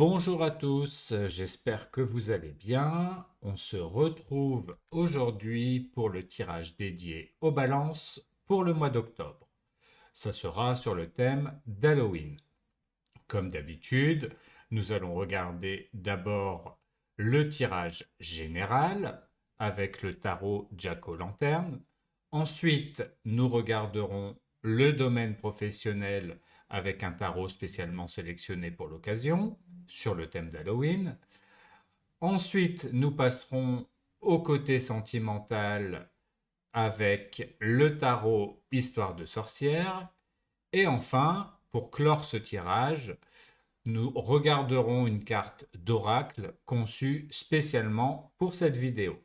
Bonjour à tous, j'espère que vous allez bien. On se retrouve aujourd'hui pour le tirage dédié aux balances pour le mois d'octobre. Ça sera sur le thème d'Halloween. Comme d'habitude, nous allons regarder d'abord le tirage général avec le tarot Jack-o'-lanterne. Ensuite, nous regarderons le domaine professionnel avec un tarot spécialement sélectionné pour l'occasion sur le thème d'Halloween. Ensuite, nous passerons au côté sentimental avec le tarot Histoire de sorcière. Et enfin, pour clore ce tirage, nous regarderons une carte d'oracle conçue spécialement pour cette vidéo.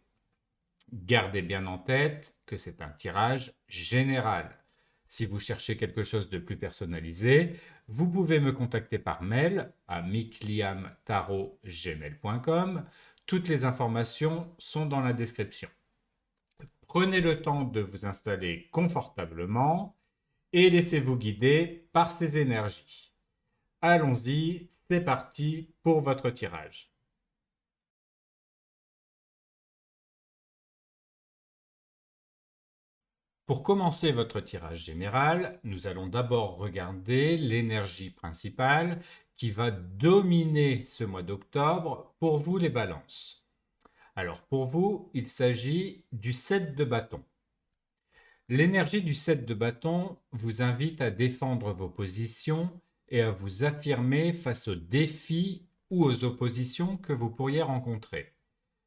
Gardez bien en tête que c'est un tirage général. Si vous cherchez quelque chose de plus personnalisé, vous pouvez me contacter par mail à mikliamtarot@gmail.com. Toutes les informations sont dans la description. Prenez le temps de vous installer confortablement et laissez-vous guider par ces énergies. Allons-y, c'est parti pour votre tirage. Pour commencer votre tirage général, nous allons d'abord regarder l'énergie principale qui va dominer ce mois d'octobre pour vous les balances. Alors pour vous, il s'agit du 7 de bâton. L'énergie du 7 de bâton vous invite à défendre vos positions et à vous affirmer face aux défis ou aux oppositions que vous pourriez rencontrer.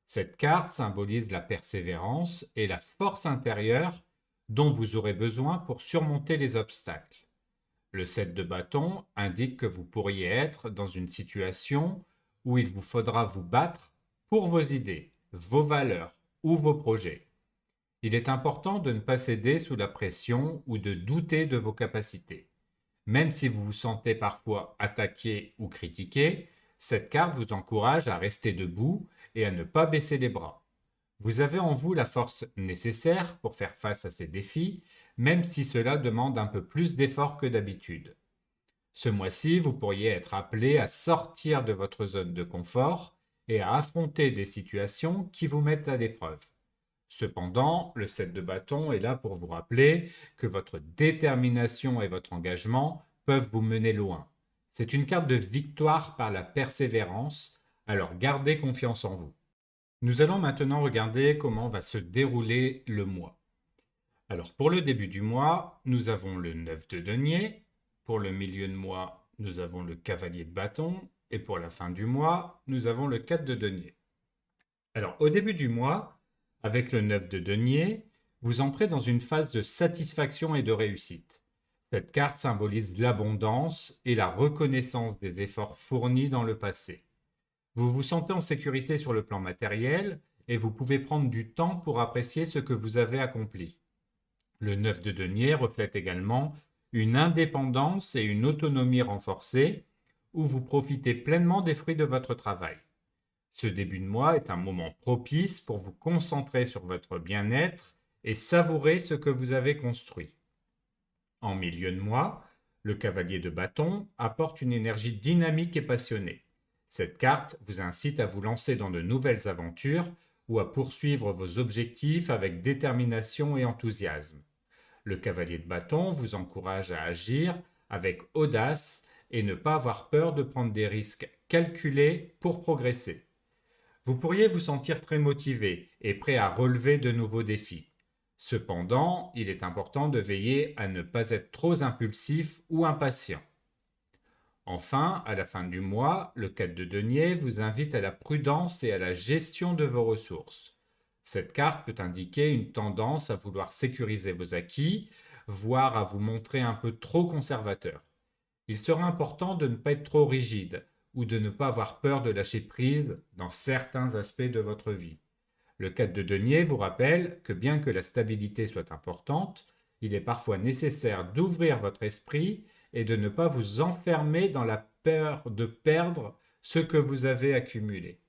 Cette carte symbolise la persévérance et la force intérieure dont vous aurez besoin pour surmonter les obstacles. Le 7 de bâton indique que vous pourriez être dans une situation où il vous faudra vous battre pour vos idées, vos valeurs ou vos projets. Il est important de ne pas céder sous la pression ou de douter de vos capacités. Même si vous vous sentez parfois attaqué ou critiqué, cette carte vous encourage à rester debout et à ne pas baisser les bras. Vous avez en vous la force nécessaire pour faire face à ces défis, même si cela demande un peu plus d'efforts que d'habitude. Ce mois-ci, vous pourriez être appelé à sortir de votre zone de confort et à affronter des situations qui vous mettent à l'épreuve. Cependant, le 7 de bâton est là pour vous rappeler que votre détermination et votre engagement peuvent vous mener loin. C'est une carte de victoire par la persévérance, alors gardez confiance en vous. Nous allons maintenant regarder comment va se dérouler le mois. Alors pour le début du mois, nous avons le 9 de denier, pour le milieu de mois, nous avons le cavalier de bâton, et pour la fin du mois, nous avons le 4 de denier. Alors au début du mois, avec le 9 de denier, vous entrez dans une phase de satisfaction et de réussite. Cette carte symbolise l'abondance et la reconnaissance des efforts fournis dans le passé. Vous vous sentez en sécurité sur le plan matériel et vous pouvez prendre du temps pour apprécier ce que vous avez accompli. Le 9 de denier reflète également une indépendance et une autonomie renforcées où vous profitez pleinement des fruits de votre travail. Ce début de mois est un moment propice pour vous concentrer sur votre bien-être et savourer ce que vous avez construit. En milieu de mois, le cavalier de bâton apporte une énergie dynamique et passionnée. Cette carte vous incite à vous lancer dans de nouvelles aventures ou à poursuivre vos objectifs avec détermination et enthousiasme. Le cavalier de bâton vous encourage à agir avec audace et ne pas avoir peur de prendre des risques calculés pour progresser. Vous pourriez vous sentir très motivé et prêt à relever de nouveaux défis. Cependant, il est important de veiller à ne pas être trop impulsif ou impatient. Enfin, à la fin du mois, le 4 de denier vous invite à la prudence et à la gestion de vos ressources. Cette carte peut indiquer une tendance à vouloir sécuriser vos acquis, voire à vous montrer un peu trop conservateur. Il sera important de ne pas être trop rigide ou de ne pas avoir peur de lâcher prise dans certains aspects de votre vie. Le 4 de denier vous rappelle que bien que la stabilité soit importante, il est parfois nécessaire d'ouvrir votre esprit et de ne pas vous enfermer dans la peur de perdre ce que vous avez accumulé.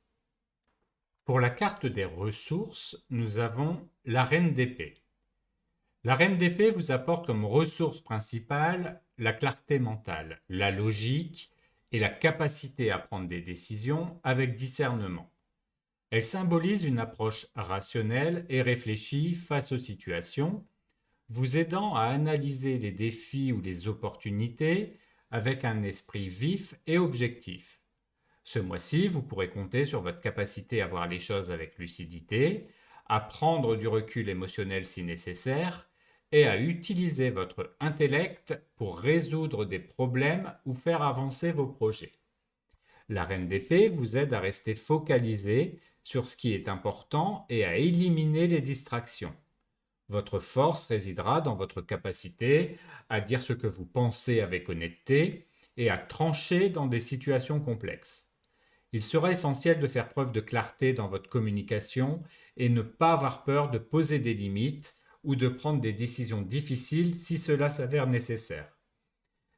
Pour la carte des ressources, nous avons la reine d'épée. La reine d'épée vous apporte comme ressource principale la clarté mentale, la logique et la capacité à prendre des décisions avec discernement. Elle symbolise une approche rationnelle et réfléchie face aux situations, vous aidant à analyser les défis ou les opportunités avec un esprit vif et objectif. Ce mois-ci, vous pourrez compter sur votre capacité à voir les choses avec lucidité, à prendre du recul émotionnel si nécessaire, et à utiliser votre intellect pour résoudre des problèmes ou faire avancer vos projets. La reine d'épée vous aide à rester focalisé sur ce qui est important et à éliminer les distractions. Votre force résidera dans votre capacité à dire ce que vous pensez avec honnêteté et à trancher dans des situations complexes. Il sera essentiel de faire preuve de clarté dans votre communication et ne pas avoir peur de poser des limites ou de prendre des décisions difficiles si cela s'avère nécessaire.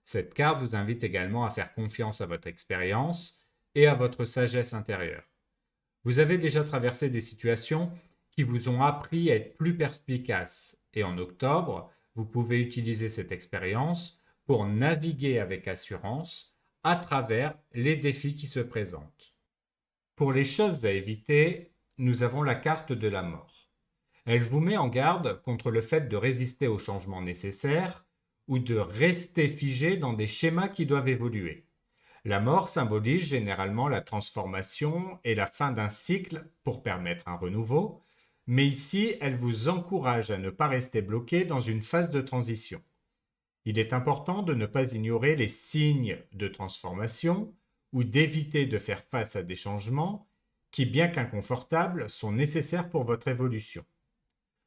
Cette carte vous invite également à faire confiance à votre expérience et à votre sagesse intérieure. Vous avez déjà traversé des situations qui vous ont appris à être plus perspicace et en octobre, vous pouvez utiliser cette expérience pour naviguer avec assurance à travers les défis qui se présentent. Pour les choses à éviter, nous avons la carte de la mort. Elle vous met en garde contre le fait de résister aux changements nécessaires ou de rester figé dans des schémas qui doivent évoluer. La mort symbolise généralement la transformation et la fin d'un cycle pour permettre un renouveau, mais ici, elle vous encourage à ne pas rester bloqué dans une phase de transition. Il est important de ne pas ignorer les signes de transformation ou d'éviter de faire face à des changements qui, bien qu'inconfortables, sont nécessaires pour votre évolution.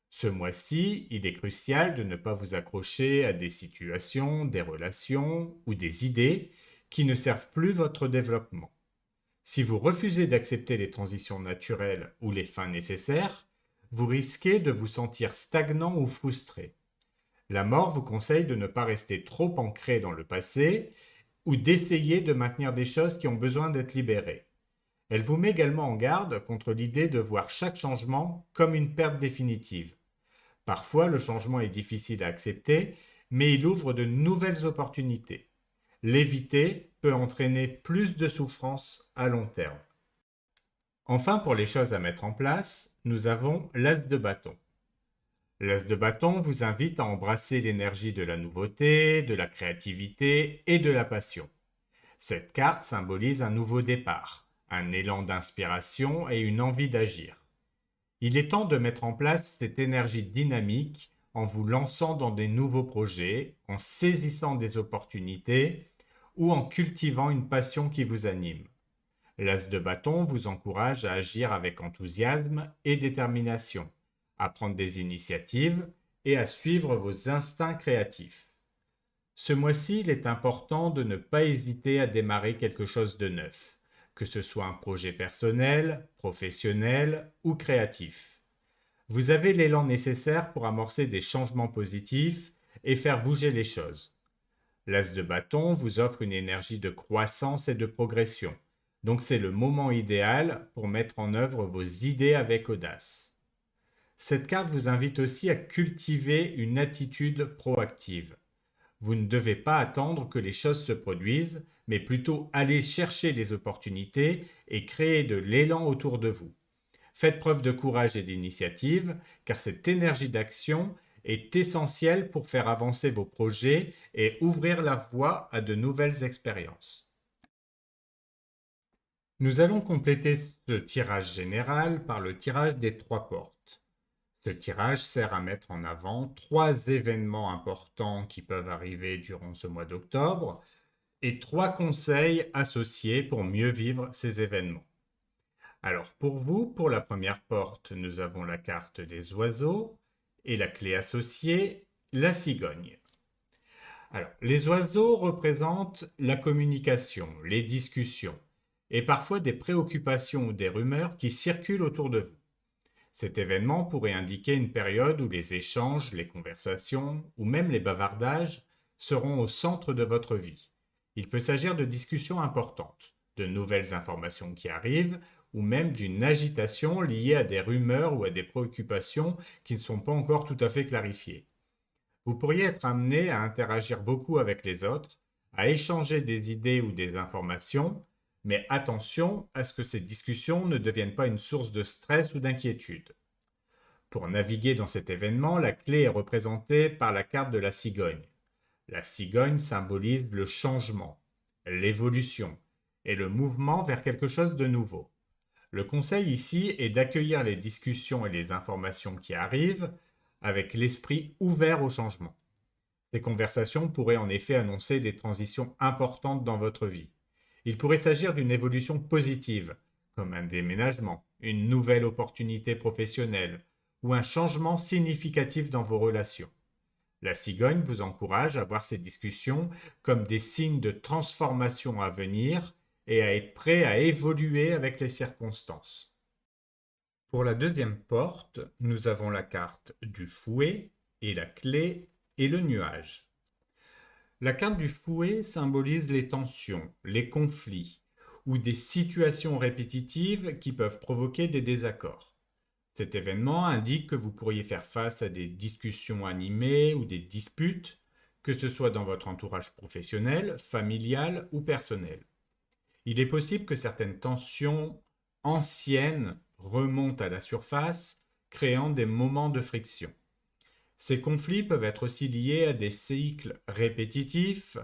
Ce mois-ci, il est crucial de ne pas vous accrocher à des situations, des relations ou des idées qui ne servent plus votre développement. Si vous refusez d'accepter les transitions naturelles ou les fins nécessaires, vous risquez de vous sentir stagnant ou frustré. La mort vous conseille de ne pas rester trop ancré dans le passé ou d'essayer de maintenir des choses qui ont besoin d'être libérées. Elle vous met également en garde contre l'idée de voir chaque changement comme une perte définitive. Parfois, le changement est difficile à accepter, mais il ouvre de nouvelles opportunités. L'éviter peut entraîner plus de souffrance à long terme. Enfin, pour les choses à mettre en place, nous avons l'as de bâton. L'as de bâton vous invite à embrasser l'énergie de la nouveauté, de la créativité et de la passion. Cette carte symbolise un nouveau départ, un élan d'inspiration et une envie d'agir. Il est temps de mettre en place cette énergie dynamique en vous lançant dans des nouveaux projets, en saisissant des opportunités ou en cultivant une passion qui vous anime. L'as de bâton vous encourage à agir avec enthousiasme et détermination, à prendre des initiatives et à suivre vos instincts créatifs. Ce mois-ci, il est important de ne pas hésiter à démarrer quelque chose de neuf, que ce soit un projet personnel, professionnel ou créatif. Vous avez l'élan nécessaire pour amorcer des changements positifs et faire bouger les choses. L'as de bâton vous offre une énergie de croissance et de progression, donc c'est le moment idéal pour mettre en œuvre vos idées avec audace. Cette carte vous invite aussi à cultiver une attitude proactive. Vous ne devez pas attendre que les choses se produisent, mais plutôt aller chercher les opportunités et créer de l'élan autour de vous. Faites preuve de courage et d'initiative, car cette énergie d'action est essentielle pour faire avancer vos projets et ouvrir la voie à de nouvelles expériences. Nous allons compléter ce tirage général par le tirage des 3 portes. Ce tirage sert à mettre en avant 3 événements importants qui peuvent arriver durant ce mois d'octobre et 3 conseils associés pour mieux vivre ces événements. Alors pour vous, pour la première porte, nous avons la carte des oiseaux et la clé associée, la cigogne. Alors, les oiseaux représentent la communication, les discussions et parfois des préoccupations ou des rumeurs qui circulent autour de vous. Cet événement pourrait indiquer une période où les échanges, les conversations ou même les bavardages seront au centre de votre vie. Il peut s'agir de discussions importantes, de nouvelles informations qui arrivent ou même d'une agitation liée à des rumeurs ou à des préoccupations qui ne sont pas encore tout à fait clarifiées. Vous pourriez être amené à interagir beaucoup avec les autres, à échanger des idées ou des informations, mais attention à ce que ces discussions ne deviennent pas une source de stress ou d'inquiétude. Pour naviguer dans cet événement, la clé est représentée par la carte de la cigogne. La cigogne symbolise le changement, l'évolution et le mouvement vers quelque chose de nouveau. Le conseil ici est d'accueillir les discussions et les informations qui arrivent avec l'esprit ouvert au changement. Ces conversations pourraient en effet annoncer des transitions importantes dans votre vie. Il pourrait s'agir d'une évolution positive, comme un déménagement, une nouvelle opportunité professionnelle ou un changement significatif dans vos relations. La cigogne vous encourage à voir ces discussions comme des signes de transformation à venir et à être prêt à évoluer avec les circonstances. Pour la deuxième porte, nous avons la carte du fouet et la clé et le nuage. La carte du fouet symbolise les tensions, les conflits ou des situations répétitives qui peuvent provoquer des désaccords. Cet événement indique que vous pourriez faire face à des discussions animées ou des disputes, que ce soit dans votre entourage professionnel, familial ou personnel. Il est possible que certaines tensions anciennes remontent à la surface, créant des moments de friction. Ces conflits peuvent être aussi liés à des cycles répétitifs,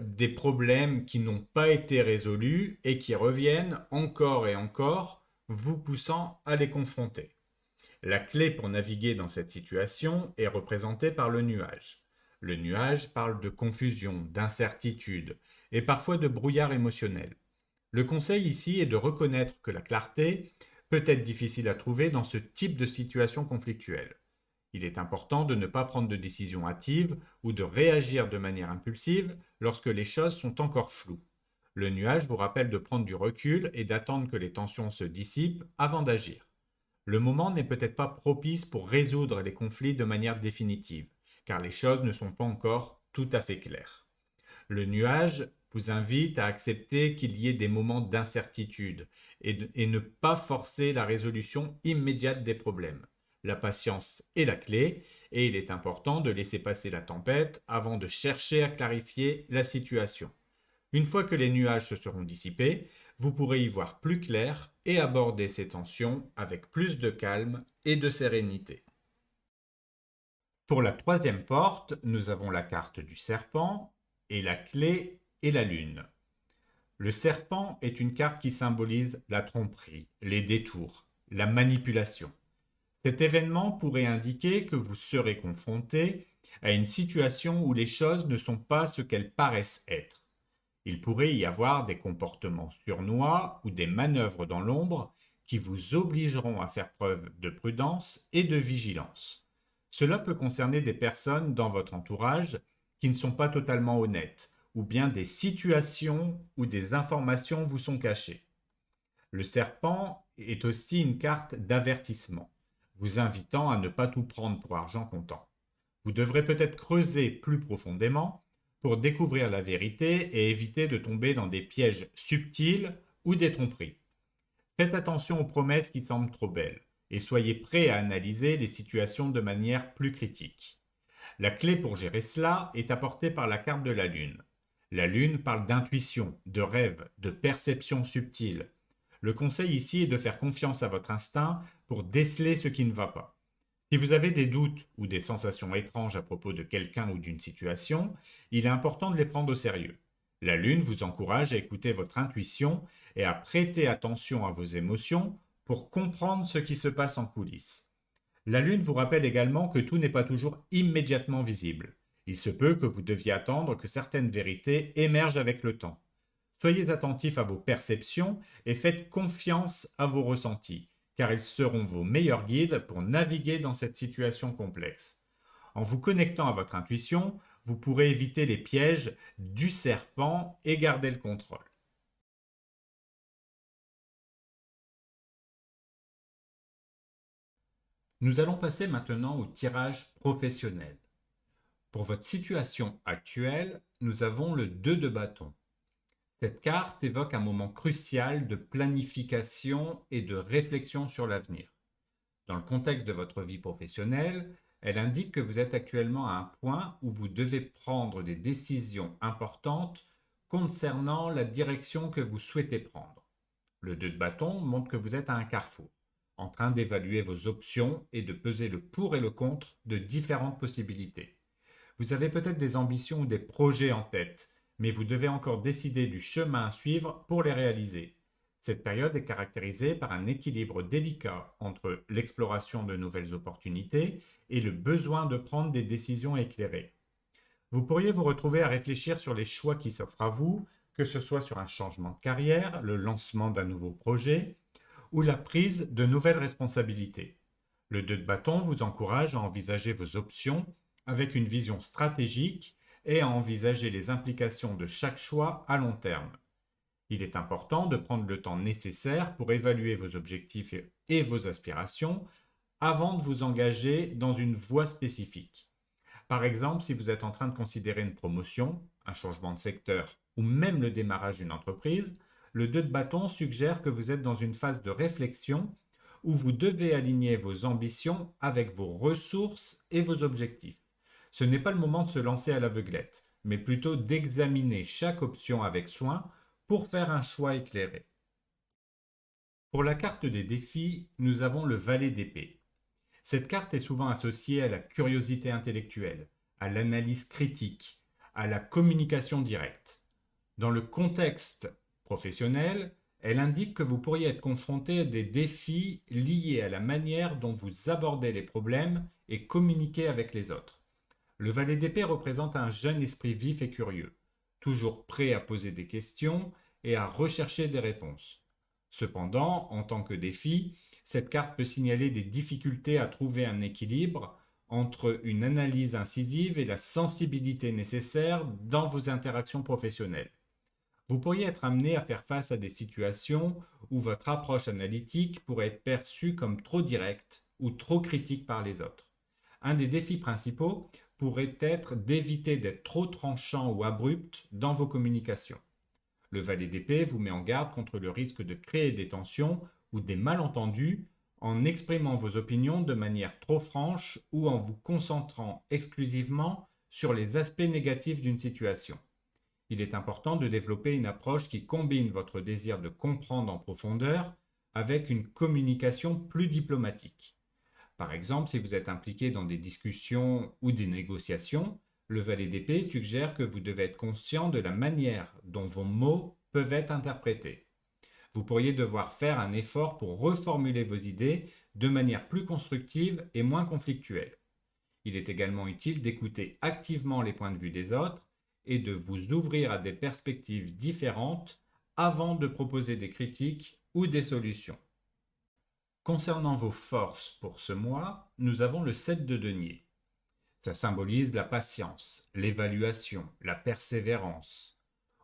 des problèmes qui n'ont pas été résolus et qui reviennent encore et encore, vous poussant à les confronter. La clé pour naviguer dans cette situation est représentée par le nuage. Le nuage parle de confusion, d'incertitude et parfois de brouillard émotionnel. Le conseil ici est de reconnaître que la clarté peut être difficile à trouver dans ce type de situation conflictuelle. Il est important de ne pas prendre de décision hâtive ou de réagir de manière impulsive lorsque les choses sont encore floues. Le nuage vous rappelle de prendre du recul et d'attendre que les tensions se dissipent avant d'agir. Le moment n'est peut-être pas propice pour résoudre les conflits de manière définitive, car les choses ne sont pas encore tout à fait claires. Le nuage vous invite à accepter qu'il y ait des moments d'incertitude et ne pas forcer la résolution immédiate des problèmes. La patience est la clé et il est important de laisser passer la tempête avant de chercher à clarifier la situation. Une fois que les nuages se seront dissipés, vous pourrez y voir plus clair et aborder ces tensions avec plus de calme et de sérénité. Pour la troisième porte, nous avons la carte du serpent et la clé et la lune. Le serpent est une carte qui symbolise la tromperie, les détours, la manipulation. Cet événement pourrait indiquer que vous serez confronté à une situation où les choses ne sont pas ce qu'elles paraissent être. Il pourrait y avoir des comportements surnois ou des manœuvres dans l'ombre qui vous obligeront à faire preuve de prudence et de vigilance. Cela peut concerner des personnes dans votre entourage qui ne sont pas totalement honnêtes, ou bien des situations où des informations vous sont cachées. Le serpent est aussi une carte d'avertissement, vous invitant à ne pas tout prendre pour argent comptant. Vous devrez peut-être creuser plus profondément pour découvrir la vérité et éviter de tomber dans des pièges subtils ou des tromperies. Faites attention aux promesses qui semblent trop belles et soyez prêt à analyser les situations de manière plus critique. La clé pour gérer cela est apportée par la carte de la Lune. La Lune parle d'intuition, de rêve, de perception subtile. Le conseil ici est de faire confiance à votre instinct pour déceler ce qui ne va pas. Si vous avez des doutes ou des sensations étranges à propos de quelqu'un ou d'une situation, il est important de les prendre au sérieux. La Lune vous encourage à écouter votre intuition et à prêter attention à vos émotions pour comprendre ce qui se passe en coulisses. La Lune vous rappelle également que tout n'est pas toujours immédiatement visible. Il se peut que vous deviez attendre que certaines vérités émergent avec le temps. Soyez attentif à vos perceptions et faites confiance à vos ressentis, car ils seront vos meilleurs guides pour naviguer dans cette situation complexe. En vous connectant à votre intuition, vous pourrez éviter les pièges du serpent et garder le contrôle. Nous allons passer maintenant au tirage professionnel. Pour votre situation actuelle, nous avons le 2 de bâton. Cette carte évoque un moment crucial de planification et de réflexion sur l'avenir. Dans le contexte de votre vie professionnelle, Elle indique que vous êtes actuellement à un point où vous devez prendre des décisions importantes concernant la direction que vous souhaitez prendre. Le 2 de bâton montre que vous êtes à un carrefour, en train d'évaluer vos options et de peser le pour et le contre de différentes possibilités. Vous avez peut-être des ambitions ou des projets en tête, mais vous devez encore décider du chemin à suivre pour les réaliser. Cette période est caractérisée par un équilibre délicat entre l'exploration de nouvelles opportunités et le besoin de prendre des décisions éclairées. Vous pourriez vous retrouver à réfléchir sur les choix qui s'offrent à vous, que ce soit sur un changement de carrière, le lancement d'un nouveau projet ou la prise de nouvelles responsabilités. Le 2 de bâton vous encourage à envisager vos options avec une vision stratégique et à envisager les implications de chaque choix à long terme. Il est important de prendre le temps nécessaire pour évaluer vos objectifs et vos aspirations avant de vous engager dans une voie spécifique. Par exemple, si vous êtes en train de considérer une promotion, un changement de secteur ou même le démarrage d'une entreprise, le 2 de bâton suggère que vous êtes dans une phase de réflexion où vous devez aligner vos ambitions avec vos ressources et vos objectifs. Ce n'est pas le moment de se lancer à l'aveuglette, mais plutôt d'examiner chaque option avec soin pour faire un choix éclairé. Pour la carte des défis, nous avons le valet d'épée. Cette carte est souvent associée à la curiosité intellectuelle, à l'analyse critique, à la communication directe. Dans le contexte professionnel, elle indique que vous pourriez être confronté à des défis liés à la manière dont vous abordez les problèmes et communiquez avec les autres. Le valet d'épée représente un jeune esprit vif et curieux, toujours prêt à poser des questions et à rechercher des réponses. Cependant, en tant que défi, cette carte peut signaler des difficultés à trouver un équilibre entre une analyse incisive et la sensibilité nécessaire dans vos interactions professionnelles. Vous pourriez être amené à faire face à des situations où votre approche analytique pourrait être perçue comme trop directe ou trop critique par les autres. Un des défis principaux pourrait être d'éviter d'être trop tranchant ou abrupt dans vos communications. Le valet d'épée vous met en garde contre le risque de créer des tensions ou des malentendus en exprimant vos opinions de manière trop franche ou en vous concentrant exclusivement sur les aspects négatifs d'une situation. Il est important de développer une approche qui combine votre désir de comprendre en profondeur avec une communication plus diplomatique. Par exemple, si vous êtes impliqué dans des discussions ou des négociations, le valet d'épée suggère que vous devez être conscient de la manière dont vos mots peuvent être interprétés. Vous pourriez devoir faire un effort pour reformuler vos idées de manière plus constructive et moins conflictuelle. Il est également utile d'écouter activement les points de vue des autres et de vous ouvrir à des perspectives différentes avant de proposer des critiques ou des solutions. Concernant vos forces pour ce mois, nous avons le 7 de denier. Ça symbolise la patience, l'évaluation, la persévérance.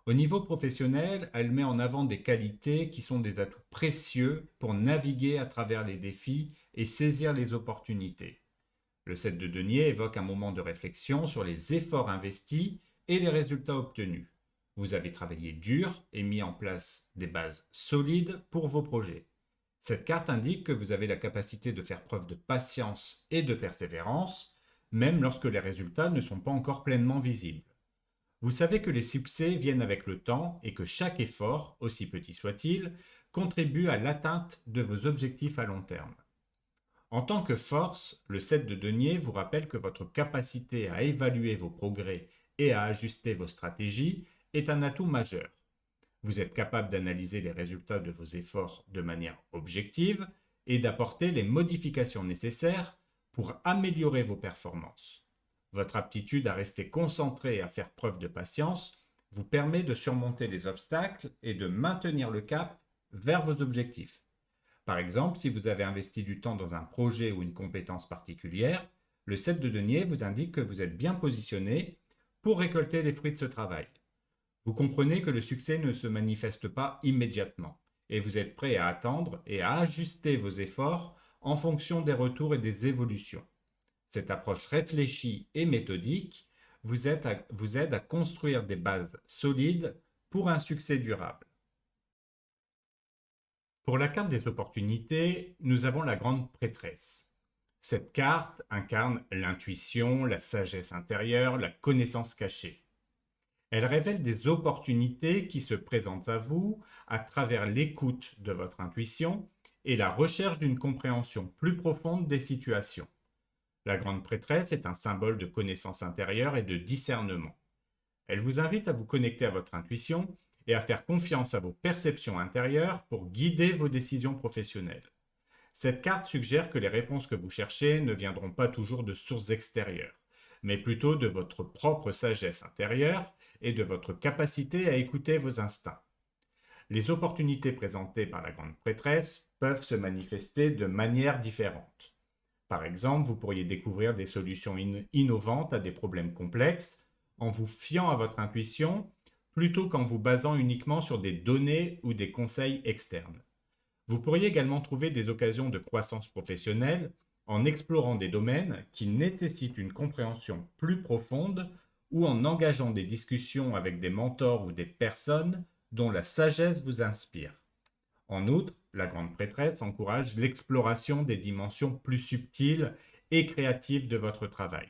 Au niveau professionnel, elle met en avant des qualités qui sont des atouts précieux pour naviguer à travers les défis et saisir les opportunités. Le 7 de denier évoque un moment de réflexion sur les efforts investis et les résultats obtenus. Vous avez travaillé dur et mis en place des bases solides pour vos projets. Cette carte indique que vous avez la capacité de faire preuve de patience et de persévérance, même lorsque les résultats ne sont pas encore pleinement visibles. Vous savez que les succès viennent avec le temps et que chaque effort, aussi petit soit-il, contribue à l'atteinte de vos objectifs à long terme. En tant que force, le 7 de denier vous rappelle que votre capacité à évaluer vos progrès et à ajuster vos stratégies est un atout majeur. Vous êtes capable d'analyser les résultats de vos efforts de manière objective et d'apporter les modifications nécessaires pour améliorer vos performances. Votre aptitude à rester concentré et à faire preuve de patience vous permet de surmonter les obstacles et de maintenir le cap vers vos objectifs. Par exemple, si vous avez investi du temps dans un projet ou une compétence particulière, le 7 de denier vous indique que vous êtes bien positionné pour récolter les fruits de ce travail. Vous comprenez que le succès ne se manifeste pas immédiatement et vous êtes prêt à attendre et à ajuster vos efforts en fonction des retours et des évolutions. Cette approche réfléchie et méthodique vous aide à construire des bases solides pour un succès durable. Pour la carte des opportunités, nous avons la grande prêtresse. Cette carte incarne l'intuition, la sagesse intérieure, la connaissance cachée. Elle révèle des opportunités qui se présentent à vous à travers l'écoute de votre intuition et la recherche d'une compréhension plus profonde des situations. La grande prêtresse est un symbole de connaissance intérieure et de discernement. Elle vous invite à vous connecter à votre intuition et à faire confiance à vos perceptions intérieures pour guider vos décisions professionnelles. Cette carte suggère que les réponses que vous cherchez ne viendront pas toujours de sources extérieures, mais plutôt de votre propre sagesse intérieure et de votre capacité à écouter vos instincts. Les opportunités présentées par la grande prêtresse peuvent se manifester de manières différentes. Par exemple, vous pourriez découvrir des solutions innovantes à des problèmes complexes en vous fiant à votre intuition plutôt qu'en vous basant uniquement sur des données ou des conseils externes. Vous pourriez également trouver des occasions de croissance professionnelle en explorant des domaines qui nécessitent une compréhension plus profonde ou en engageant des discussions avec des mentors ou des personnes dont la sagesse vous inspire. En outre, la grande prêtresse encourage l'exploration des dimensions plus subtiles et créatives de votre travail.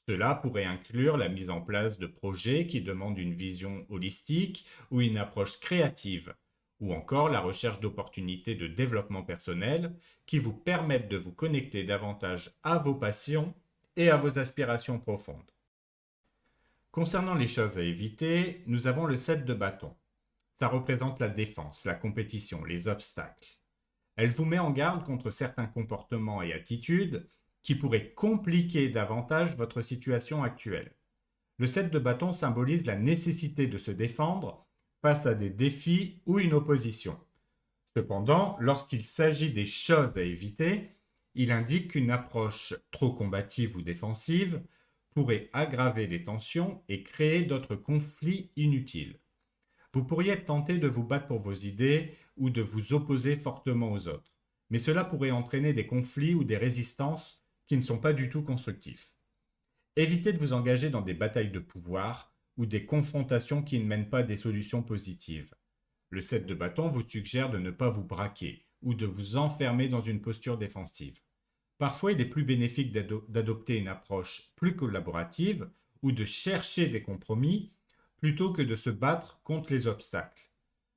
Cela pourrait inclure la mise en place de projets qui demandent une vision holistique ou une approche créative, ou encore la recherche d'opportunités de développement personnel qui vous permettent de vous connecter davantage à vos passions et à vos aspirations profondes. Concernant les choses à éviter, nous avons le 7 de bâton. Ça représente la défense, la compétition, les obstacles. Elle vous met en garde contre certains comportements et attitudes qui pourraient compliquer davantage votre situation actuelle. Le 7 de bâton symbolise la nécessité de se défendre face à des défis ou une opposition. Cependant, lorsqu'il s'agit des choses à éviter, il indique qu'une approche trop combative ou défensive pourrait aggraver les tensions et créer d'autres conflits inutiles. Vous pourriez être tenté de vous battre pour vos idées ou de vous opposer fortement aux autres, mais cela pourrait entraîner des conflits ou des résistances qui ne sont pas du tout constructifs. Évitez de vous engager dans des batailles de pouvoir ou des confrontations qui ne mènent pas à des solutions positives. Le 7 de bâton vous suggère de ne pas vous braquer ou de vous enfermer dans une posture défensive. Parfois, il est plus bénéfique d'adopter une approche plus collaborative ou de chercher des compromis plutôt que de se battre contre les obstacles.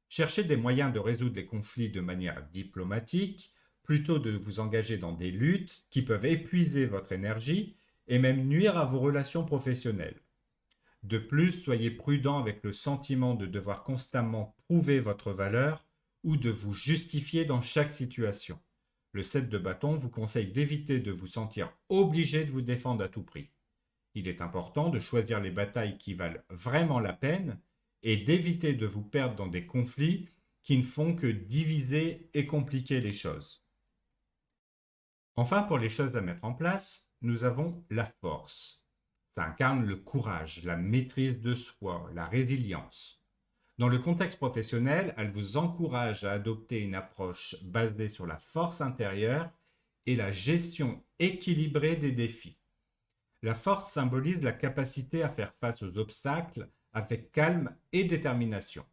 Cherchez des moyens de résoudre les conflits de manière diplomatique plutôt que de vous engager dans des luttes qui peuvent épuiser votre énergie et même nuire à vos relations professionnelles. De plus, soyez prudent avec le sentiment de devoir constamment prouver votre valeur ou de vous justifier dans chaque situation. Le 7 de bâton vous conseille d'éviter de vous sentir obligé de vous défendre à tout prix. Il est important de choisir les batailles qui valent vraiment la peine et d'éviter de vous perdre dans des conflits qui ne font que diviser et compliquer les choses. Enfin, pour les choses à mettre en place, nous avons la force. Ça incarne le courage, la maîtrise de soi, la résilience. Dans le contexte professionnel, elle vous encourage à adopter une approche basée sur la force intérieure et la gestion équilibrée des défis. La force symbolise la capacité à faire face aux obstacles avec calme et détermination.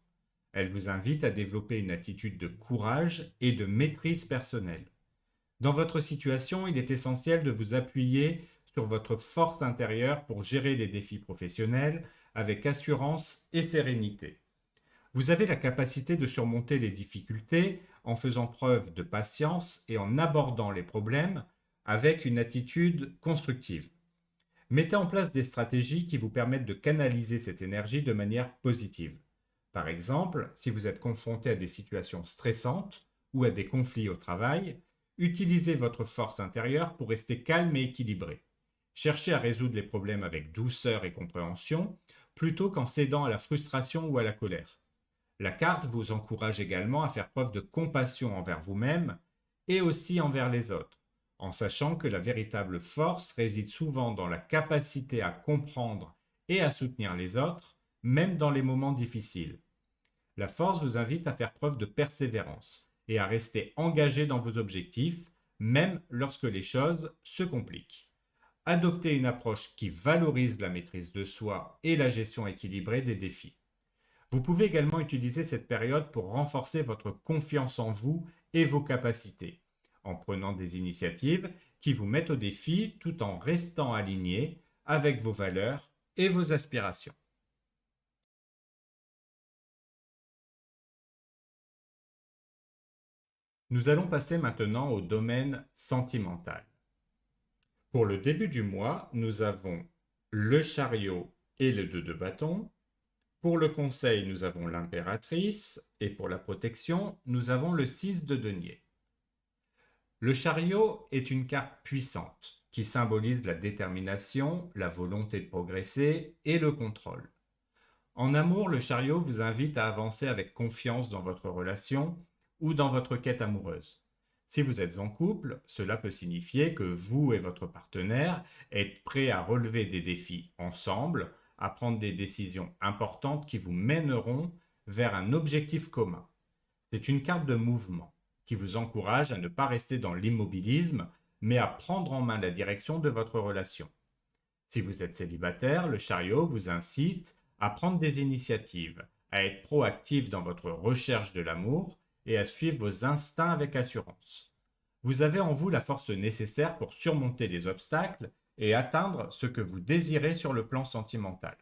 Elle vous invite à développer une attitude de courage et de maîtrise personnelle. Dans votre situation, il est essentiel de vous appuyer sur votre force intérieure pour gérer les défis professionnels avec assurance et sérénité. Vous avez la capacité de surmonter les difficultés en faisant preuve de patience et en abordant les problèmes avec une attitude constructive. Mettez en place des stratégies qui vous permettent de canaliser cette énergie de manière positive. Par exemple, si vous êtes confronté à des situations stressantes ou à des conflits au travail, utilisez votre force intérieure pour rester calme et équilibré. Cherchez à résoudre les problèmes avec douceur et compréhension, plutôt qu'en cédant à la frustration ou à la colère. La carte vous encourage également à faire preuve de compassion envers vous-même et aussi envers les autres, en sachant que la véritable force réside souvent dans la capacité à comprendre et à soutenir les autres, même dans les moments difficiles. La force vous invite à faire preuve de persévérance et à rester engagé dans vos objectifs, même lorsque les choses se compliquent. Adoptez une approche qui valorise la maîtrise de soi et la gestion équilibrée des défis. Vous pouvez également utiliser cette période pour renforcer votre confiance en vous et vos capacités, en prenant des initiatives qui vous mettent au défi tout en restant alignés avec vos valeurs et vos aspirations. Nous allons passer maintenant au domaine sentimental. Pour le début du mois, nous avons le chariot et le 2 de bâton. Pour le conseil, nous avons l'impératrice et pour la protection, nous avons le 6 de denier. Le chariot est une carte puissante qui symbolise la détermination, la volonté de progresser et le contrôle. En amour, le chariot vous invite à avancer avec confiance dans votre relation ou dans votre quête amoureuse. Si vous êtes en couple, cela peut signifier que vous et votre partenaire êtes prêts à relever des défis ensemble, à prendre des décisions importantes qui vous mèneront vers un objectif commun. C'est une carte de mouvement qui vous encourage à ne pas rester dans l'immobilisme, mais à prendre en main la direction de votre relation. Si vous êtes célibataire, le chariot vous incite à prendre des initiatives, à être proactif dans votre recherche de l'amour et à suivre vos instincts avec assurance. Vous avez en vous la force nécessaire pour surmonter les obstacles et atteindre ce que vous désirez sur le plan sentimental.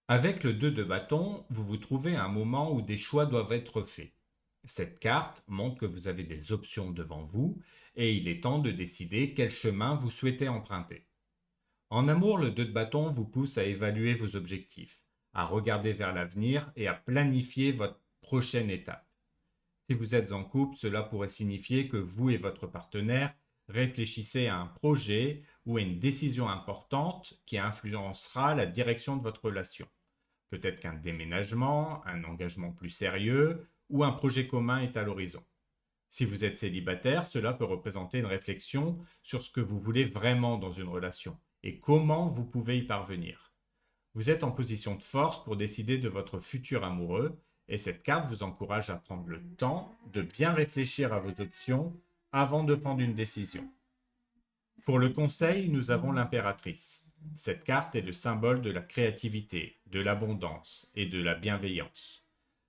Avec le 2 de bâton, vous vous trouvez à un moment où des choix doivent être faits. Cette carte montre que vous avez des options devant vous et il est temps de décider quel chemin vous souhaitez emprunter. En amour, le 2 de bâton vous pousse à évaluer vos objectifs, à regarder vers l'avenir et à planifier votre prochaine étape. Si vous êtes en couple, cela pourrait signifier que vous et votre partenaire réfléchissez à un projet ou à une décision importante qui influencera la direction de votre relation. Peut-être qu'un déménagement, un engagement plus sérieux ou un projet commun est à l'horizon. Si vous êtes célibataire, cela peut représenter une réflexion sur ce que vous voulez vraiment dans une relation et comment vous pouvez y parvenir. Vous êtes en position de force pour décider de votre futur amoureux et cette carte vous encourage à prendre le temps de bien réfléchir à vos options avant de prendre une décision. Pour le conseil, nous avons l'impératrice. Cette carte est le symbole de la créativité, de l'abondance et de la bienveillance.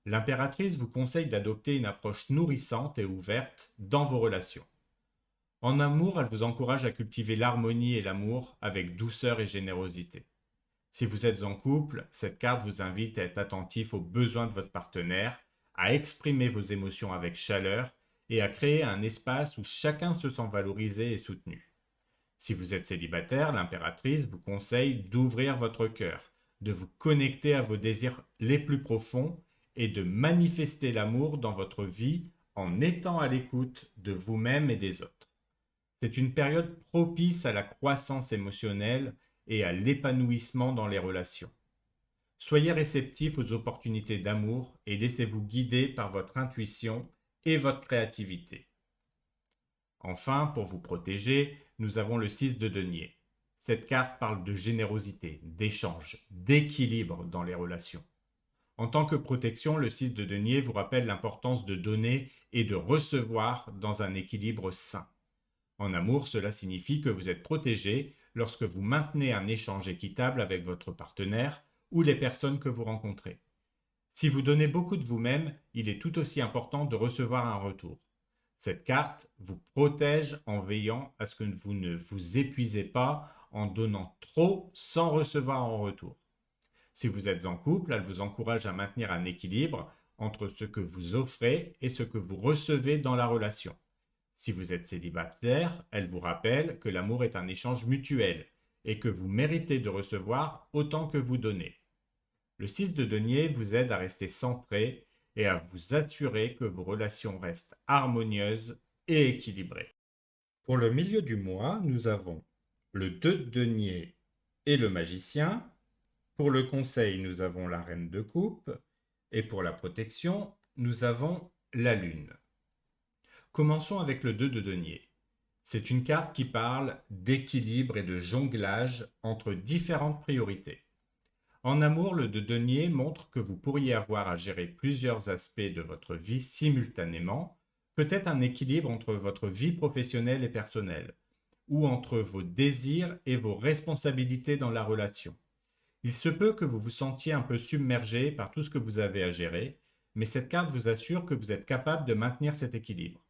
L'impératrice vous conseille d'adopter une approche nourrissante et ouverte dans vos relations. En amour, elle vous encourage à cultiver l'harmonie et l'amour avec douceur et générosité. Si vous êtes en couple, cette carte vous invite à être attentif aux besoins de votre partenaire, à exprimer vos émotions avec chaleur et à créer un espace où chacun se sent valorisé et soutenu. Si vous êtes célibataire, l'impératrice vous conseille d'ouvrir votre cœur, de vous connecter à vos désirs les plus profonds et de manifester l'amour dans votre vie en étant à l'écoute de vous-même et des autres. C'est une période propice à la croissance émotionnelle et à l'épanouissement dans les relations. Soyez réceptif aux opportunités d'amour et laissez-vous guider par votre intuition et votre créativité. Enfin, pour vous protéger, nous avons le 6 de denier. Cette carte parle de générosité, d'échange, d'équilibre dans les relations. En tant que protection, le 6 de denier vous rappelle l'importance de donner et de recevoir dans un équilibre sain. En amour, cela signifie que vous êtes protégé lorsque vous maintenez un échange équitable avec votre partenaire ou les personnes que vous rencontrez. Si vous donnez beaucoup de vous-même, il est tout aussi important de recevoir un retour. Cette carte vous protège en veillant à ce que vous ne vous épuisez pas en donnant trop sans recevoir en retour. Si vous êtes en couple, elle vous encourage à maintenir un équilibre entre ce que vous offrez et ce que vous recevez dans la relation. Si vous êtes célibataire, elle vous rappelle que l'amour est un échange mutuel et que vous méritez de recevoir autant que vous donnez. Le 6 de denier vous aide à rester centré et à vous assurer que vos relations restent harmonieuses et équilibrées. Pour le milieu du mois, nous avons le 2 de denier et le magicien. Pour le conseil, nous avons la reine de coupe. Et pour la protection, nous avons la lune. Commençons avec le 2 de denier. C'est une carte qui parle d'équilibre et de jonglage entre différentes priorités. En amour, le 2 de denier montre que vous pourriez avoir à gérer plusieurs aspects de votre vie simultanément, peut-être un équilibre entre votre vie professionnelle et personnelle, ou entre vos désirs et vos responsabilités dans la relation. Il se peut que vous vous sentiez un peu submergé par tout ce que vous avez à gérer, mais cette carte vous assure que vous êtes capable de maintenir cet équilibre.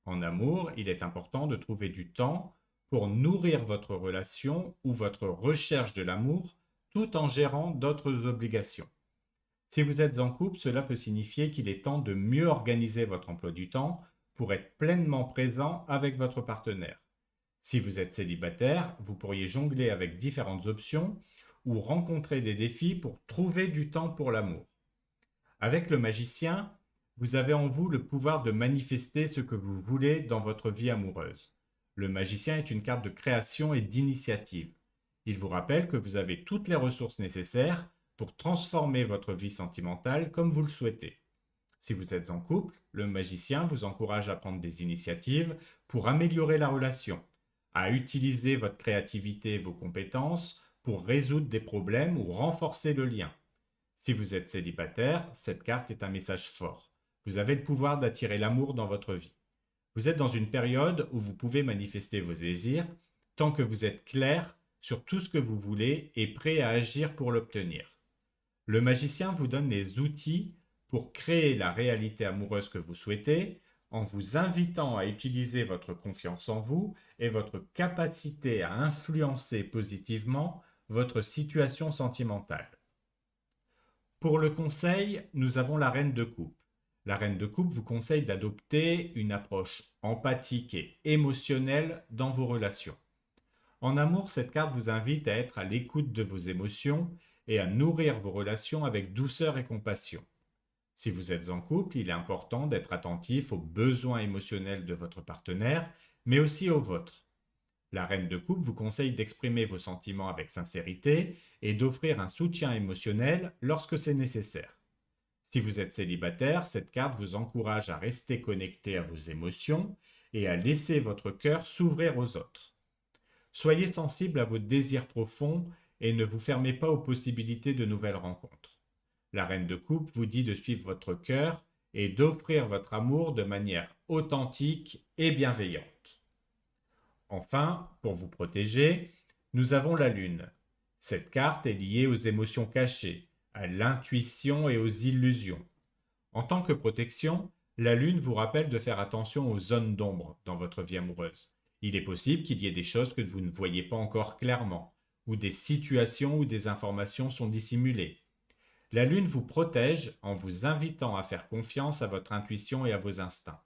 En amour, il est important de trouver du temps pour nourrir votre relation ou votre recherche de l'amour tout en gérant d'autres obligations. Si vous êtes en couple, cela peut signifier qu'il est temps de mieux organiser votre emploi du temps pour être pleinement présent avec votre partenaire. Si vous êtes célibataire, vous pourriez jongler avec différentes options ou rencontrer des défis pour trouver du temps pour l'amour. Avec le magicien, vous avez en vous le pouvoir de manifester ce que vous voulez dans votre vie amoureuse. Le magicien est une carte de création et d'initiative. Il vous rappelle que vous avez toutes les ressources nécessaires pour transformer votre vie sentimentale comme vous le souhaitez. Si vous êtes en couple, le magicien vous encourage à prendre des initiatives pour améliorer la relation, à utiliser votre créativité et vos compétences pour résoudre des problèmes ou renforcer le lien. Si vous êtes célibataire, cette carte est un message fort. Vous avez le pouvoir d'attirer l'amour dans votre vie. Vous êtes dans une période où vous pouvez manifester vos désirs tant que vous êtes clair sur tout ce que vous voulez et prêt à agir pour l'obtenir. Le magicien vous donne les outils pour créer la réalité amoureuse que vous souhaitez en vous invitant à utiliser votre confiance en vous et votre capacité à influencer positivement votre situation sentimentale. Pour le conseil, nous avons la reine de coupe. La reine de coupe vous conseille d'adopter une approche empathique et émotionnelle dans vos relations. En amour, cette carte vous invite à être à l'écoute de vos émotions et à nourrir vos relations avec douceur et compassion. Si vous êtes en couple, il est important d'être attentif aux besoins émotionnels de votre partenaire, mais aussi aux vôtres. La reine de coupe vous conseille d'exprimer vos sentiments avec sincérité et d'offrir un soutien émotionnel lorsque c'est nécessaire. Si vous êtes célibataire, cette carte vous encourage à rester connecté à vos émotions et à laisser votre cœur s'ouvrir aux autres. Soyez sensible à vos désirs profonds et ne vous fermez pas aux possibilités de nouvelles rencontres. La reine de coupe vous dit de suivre votre cœur et d'offrir votre amour de manière authentique et bienveillante. Enfin, pour vous protéger, nous avons la lune. Cette carte est liée aux émotions cachées, à l'intuition et aux illusions. En tant que protection, la lune vous rappelle de faire attention aux zones d'ombre dans votre vie amoureuse. Il est possible qu'il y ait des choses que vous ne voyez pas encore clairement, ou des situations où des informations sont dissimulées. La lune vous protège en vous invitant à faire confiance à votre intuition et à vos instincts.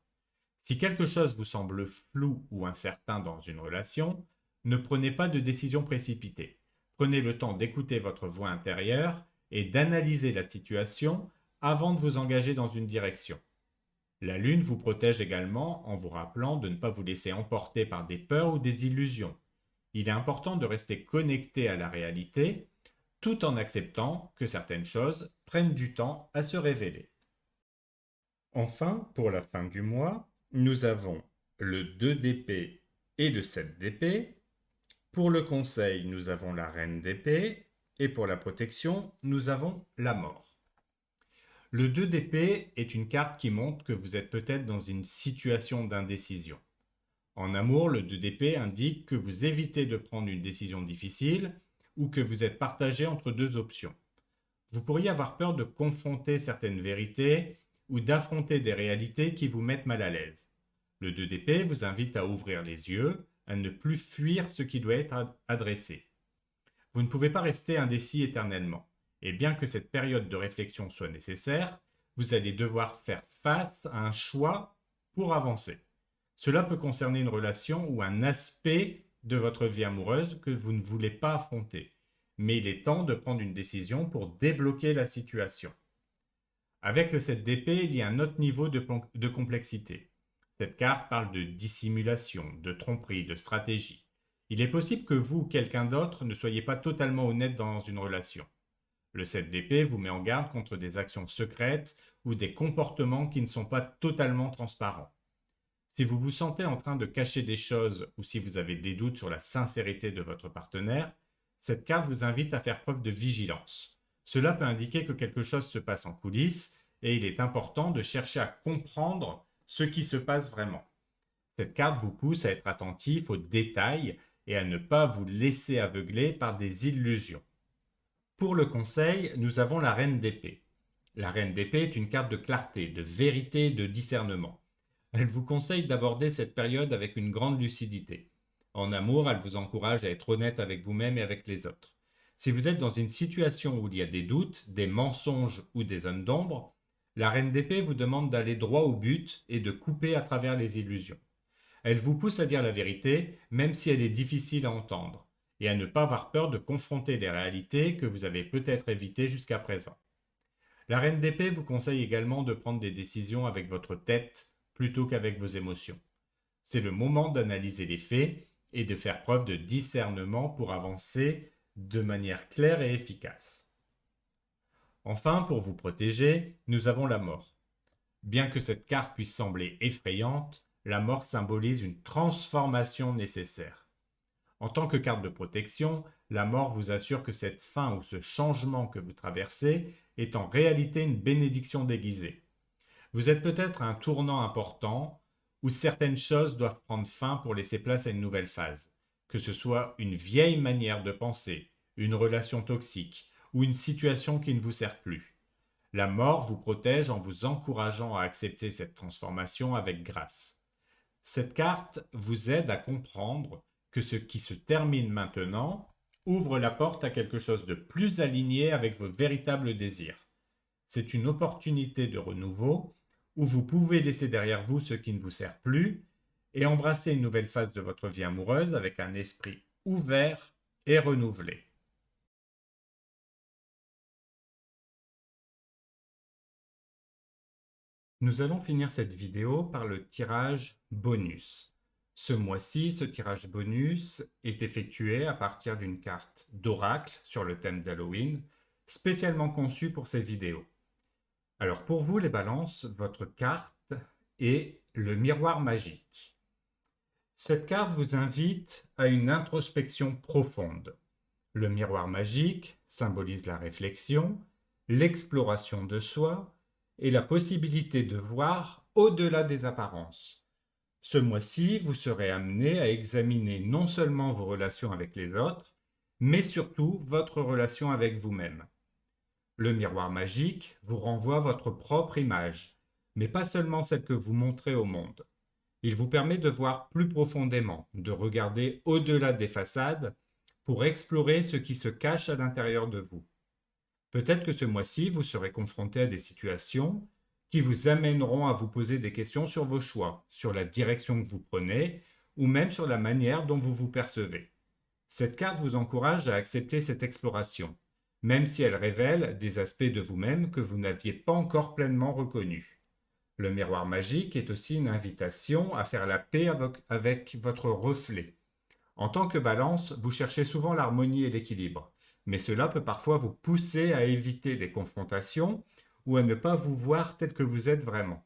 Si quelque chose vous semble flou ou incertain dans une relation, ne prenez pas de décision précipitée. Prenez le temps d'écouter votre voix intérieure et d'analyser la situation avant de vous engager dans une direction. La Lune vous protège également en vous rappelant de ne pas vous laisser emporter par des peurs ou des illusions. Il est important de rester connecté à la réalité tout en acceptant que certaines choses prennent du temps à se révéler. Enfin, pour la fin du mois, nous avons le 2 d'épée et le 7 d'épée. Pour le conseil, nous avons la reine d'épée et pour la protection, nous avons la mort. Le 2 d'épée est une carte qui montre que vous êtes peut-être dans une situation d'indécision. En amour, le 2 d'épée indique que vous évitez de prendre une décision difficile ou que vous êtes partagé entre deux options. Vous pourriez avoir peur de confronter certaines vérités ou d'affronter des réalités qui vous mettent mal à l'aise. Le 2 d'épée vous invite à ouvrir les yeux, à ne plus fuir ce qui doit être adressé. Vous ne pouvez pas rester indécis éternellement. Et bien que cette période de réflexion soit nécessaire, vous allez devoir faire face à un choix pour avancer. Cela peut concerner une relation ou un aspect de votre vie amoureuse que vous ne voulez pas affronter. Mais il est temps de prendre une décision pour débloquer la situation. Avec le 7 d'épée, il y a un autre niveau de complexité. Cette carte parle de dissimulation, de tromperie, de stratégie. Il est possible que vous ou quelqu'un d'autre ne soyez pas totalement honnête dans une relation. Le 7 d'épée vous met en garde contre des actions secrètes ou des comportements qui ne sont pas totalement transparents. Si vous vous sentez en train de cacher des choses ou si vous avez des doutes sur la sincérité de votre partenaire, cette carte vous invite à faire preuve de vigilance. Cela peut indiquer que quelque chose se passe en coulisses et il est important de chercher à comprendre ce qui se passe vraiment. Cette carte vous pousse à être attentif aux détails et à ne pas vous laisser aveugler par des illusions. Pour le conseil, nous avons la reine d'épée. La reine d'épée est une carte de clarté, de vérité, de discernement. Elle vous conseille d'aborder cette période avec une grande lucidité. En amour, elle vous encourage à être honnête avec vous-même et avec les autres. Si vous êtes dans une situation où il y a des doutes, des mensonges ou des zones d'ombre, la reine d'épée vous demande d'aller droit au but et de couper à travers les illusions. Elle vous pousse à dire la vérité, même si elle est difficile à entendre, et à ne pas avoir peur de confronter les réalités que vous avez peut-être évitées jusqu'à présent. La reine d'épée vous conseille également de prendre des décisions avec votre tête plutôt qu'avec vos émotions. C'est le moment d'analyser les faits et de faire preuve de discernement pour avancer de manière claire et efficace. Enfin, pour vous protéger, nous avons la mort. Bien que cette carte puisse sembler effrayante, la mort symbolise une transformation nécessaire. En tant que carte de protection, la mort vous assure que cette fin ou ce changement que vous traversez est en réalité une bénédiction déguisée. Vous êtes peut-être à un tournant important où certaines choses doivent prendre fin pour laisser place à une nouvelle phase, que ce soit une vieille manière de penser, une relation toxique ou une situation qui ne vous sert plus. La mort vous protège en vous encourageant à accepter cette transformation avec grâce. Cette carte vous aide à comprendre que ce qui se termine maintenant ouvre la porte à quelque chose de plus aligné avec vos véritables désirs. C'est une opportunité de renouveau où vous pouvez laisser derrière vous ce qui ne vous sert plus et embrasser une nouvelle phase de votre vie amoureuse avec un esprit ouvert et renouvelé. Nous allons finir cette vidéo par le tirage bonus. Ce mois-ci, ce tirage bonus est effectué à partir d'une carte d'oracle sur le thème d'Halloween, spécialement conçue pour ces vidéos. Alors pour vous les balances, votre carte est le miroir magique. Cette carte vous invite à une introspection profonde. Le miroir magique symbolise la réflexion, l'exploration de soi et la possibilité de voir au-delà des apparences. Ce mois-ci, vous serez amené à examiner non seulement vos relations avec les autres, mais surtout votre relation avec vous-même. Le miroir magique vous renvoie votre propre image, mais pas seulement celle que vous montrez au monde. Il vous permet de voir plus profondément, de regarder au-delà des façades pour explorer ce qui se cache à l'intérieur de vous. Peut-être que ce mois-ci, vous serez confronté à des situations qui vous amèneront à vous poser des questions sur vos choix, sur la direction que vous prenez, ou même sur la manière dont vous vous percevez. Cette carte vous encourage à accepter cette exploration, même si elle révèle des aspects de vous-même que vous n'aviez pas encore pleinement reconnus. Le miroir magique est aussi une invitation à faire la paix avec votre reflet. En tant que balance, vous cherchez souvent l'harmonie et l'équilibre, mais cela peut parfois vous pousser à éviter les confrontations ou à ne pas vous voir tel que vous êtes vraiment.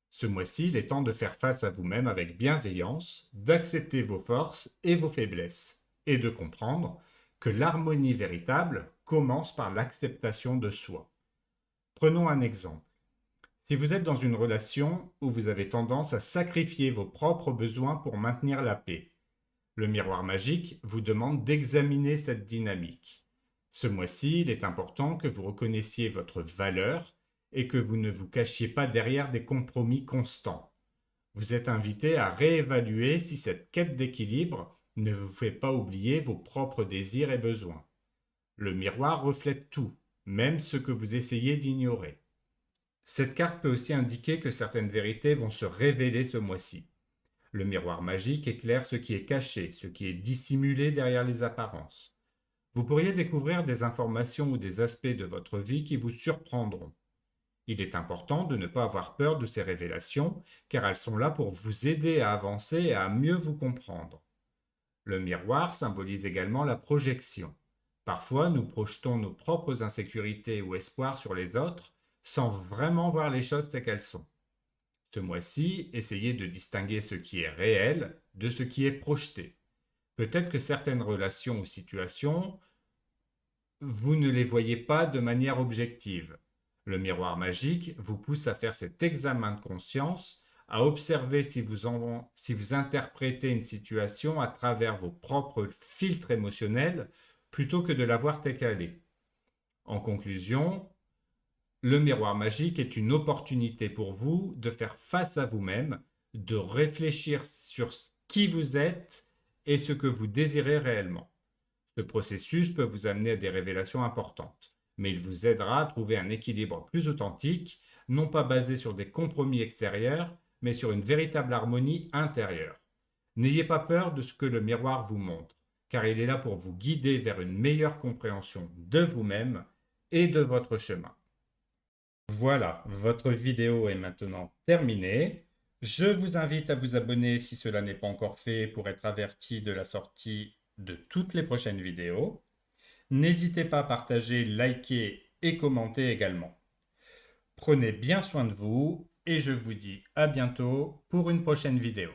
Ce mois-ci, il est temps de faire face à vous-même avec bienveillance, d'accepter vos forces et vos faiblesses, et de comprendre que l'harmonie véritable commence par l'acceptation de soi. Prenons un exemple. Si vous êtes dans une relation où vous avez tendance à sacrifier vos propres besoins pour maintenir la paix, le miroir magique vous demande d'examiner cette dynamique. Ce mois-ci, il est important que vous reconnaissiez votre valeur et que vous ne vous cachiez pas derrière des compromis constants. Vous êtes invité à réévaluer si cette quête d'équilibre ne vous fait pas oublier vos propres désirs et besoins. Le miroir reflète tout, même ce que vous essayez d'ignorer. Cette carte peut aussi indiquer que certaines vérités vont se révéler ce mois-ci. Le miroir magique éclaire ce qui est caché, ce qui est dissimulé derrière les apparences. Vous pourriez découvrir des informations ou des aspects de votre vie qui vous surprendront. Il est important de ne pas avoir peur de ces révélations, car elles sont là pour vous aider à avancer et à mieux vous comprendre. Le miroir symbolise également la projection. Parfois, nous projetons nos propres insécurités ou espoirs sur les autres sans vraiment voir les choses telles qu'elles sont. Ce mois-ci, essayez de distinguer ce qui est réel de ce qui est projeté. Peut-être que certaines relations ou situations, vous ne les voyez pas de manière objective. Le miroir magique vous pousse à faire cet examen de conscience, à observer si vous interprétez une situation à travers vos propres filtres émotionnels plutôt que de la voir telle qu'elle est. En conclusion, le miroir magique est une opportunité pour vous de faire face à vous-même, de réfléchir sur qui vous êtes et ce que vous désirez réellement. Ce processus peut vous amener à des révélations importantes, mais il vous aidera à trouver un équilibre plus authentique, non pas basé sur des compromis extérieurs, mais sur une véritable harmonie intérieure. N'ayez pas peur de ce que le miroir vous montre, car il est là pour vous guider vers une meilleure compréhension de vous-même et de votre chemin. Voilà, votre vidéo est maintenant terminée. Je vous invite à vous abonner si cela n'est pas encore fait pour être averti de la sortie de toutes les prochaines vidéos. N'hésitez pas à partager, liker et commenter également. Prenez bien soin de vous et je vous dis à bientôt pour une prochaine vidéo.